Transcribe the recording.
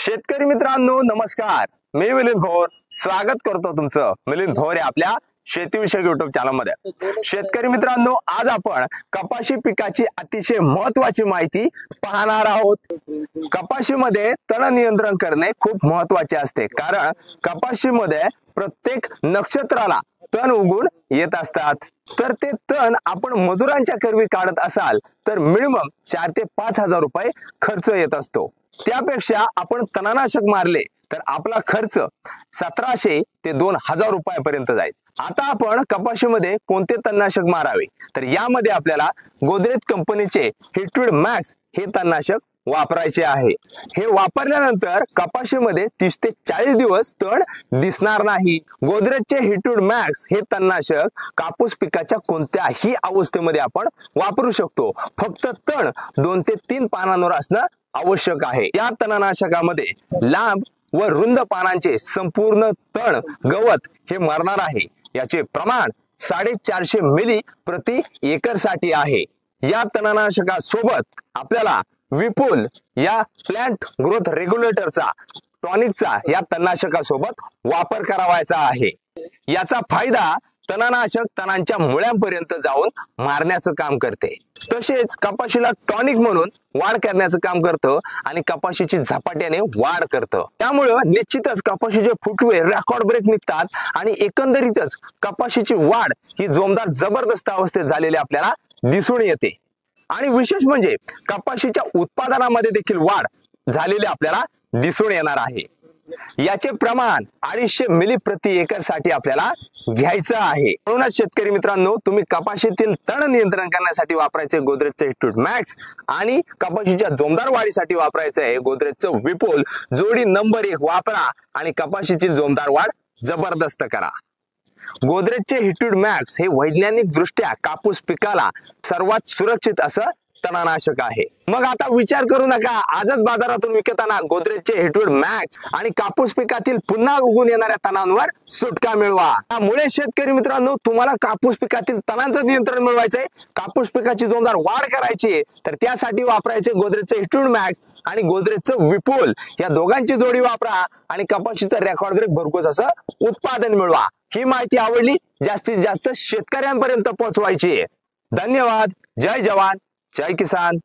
शेतकरी मित्रांनो नमस्कार, मी मिलिंद भोर स्वागत करतो तुमचं मिलिंद भोर या आपल्या शेतीविषयक युट्यूब चॅनल मध्ये। शेतकरी मित्रांनो, आज आपण कपाशी पिकाची अतिशय महत्त्वाची माहिती पाहणार आहोत। कपाशीमध्ये तण नियंत्रण करणे खूप महत्त्वाचे असते, कारण कपाशीमध्ये प्रत्येक नक्षत्राला तण उगून येत असतात। तर ते तण आपण मजुरांच्या करवी काढत असाल तर मिनिमम 4 ते 5 हजार रुपये खर्च येत असतो। त्यापेक्षा आपण तणनाशक मारले तर आपला खर्च 1700 ते 2000 रुपयापर्यंत जाईल। आता आपण कपाशीमध्ये कोणते तणनाशक मारावे, तर यामध्ये आपल्याला गोदरेज कंपनीचे हिटवीड मॅक्स हे तणनाशक वापरायचे आहे। हे वापरल्यानंतर कपाशीमध्ये 30 ते 40 दिवस तण दिसणार नाही। गोदरेजचे हिटवीड मॅक्स हे तणनाशक कापूस पिकाच्या कोणत्याही अवस्थेमध्ये आपण वापरू शकतो। फक्त तण 2 ते 3 पानांवर असणं आवश्यक आहे। या तणनाशकामध्ये लांब व रुंद पानांचे संपूर्ण तण गवत हे मरणार आहे। याचे प्रमाण 450 मिली प्रति एकर साठी आहे। या तणनाशकासोबत आपल्याला विपुल या प्लांट ग्रोथ रेग्युलेटरचा टॉनिकचा या तणनाशकासोबत वापर करावायचा आहे। याचा फायदा तणनाशक तणांच्या मुळ्यांपर्यंत जाऊन मारण्याचं काम करते, तसेच कपाशीला टॉनिक म्हणून वाढ करण्याचं काम करतं आणि कपाशीची झपाट्याने वाढ करतं। त्यामुळे निश्चितच कपाशीचे फुटवे रेकॉर्ड ब्रेक निघतात आणि एकंदरीतच कपाशीची वाढ ही जोमदार जबरदस्त अवस्थेत झालेली आपल्याला दिसून येते। आणि विशेष म्हणजे कपाशीच्या उत्पादनामध्ये देखील वाढ झालेली आपल्याला दिसून येणार आहे। याचे प्रमाण 250 मिली प्रति एकर साठी आपल्याला घ्यायचं आहे। म्हणूनच शेतकरी मित्रांनो, तुम्ही कपाशीतील तण नियंत्रण करण्यासाठी वापरायचे गोदरेजचे हिटवीड मॅक्स आणि कपाशीच्या जोमदार वाढीसाठी वापरायचं आहे गोदरेजचं विपुल जोडी नंबर 1 वापरा आणि कपाशीची जोमदार वाढ जबरदस्त करा। गोदरेजचे हिटवीड मॅक्स हे वैज्ञानिक दृष्ट्या कापूस पिकाला सर्वात सुरक्षित असं तणनाशक आहे। मग आता विचार करू नका, आजच बाजारातून विकताना गोदरेजचे हिटवीड मॅक्स आणि कापूस पिकातील पुन्हा उगून येणाऱ्या तणांवर सुटका मिळवा। त्यामुळे शेतकरी मित्रांनो, तुम्हाला कापूस पिकातील तणांचं नियंत्रण मिळवायचंय, कापूस पिकाची जोमदार वाढ करायची, तर त्यासाठी वापरायचे गोदरेजचे हिटवीड मॅक्स आणि गोदरेजचं विपुल या दोघांची जोडी वापरा आणि कपाशीचं रेकॉर्ड ब्रेक भरघोस असं उत्पादन मिळवा। ही माहिती आवडली, जास्तीत जास्त शेतकऱ्यांपर्यंत पोहोचवायची। धन्यवाद। जय जवान जय किसान।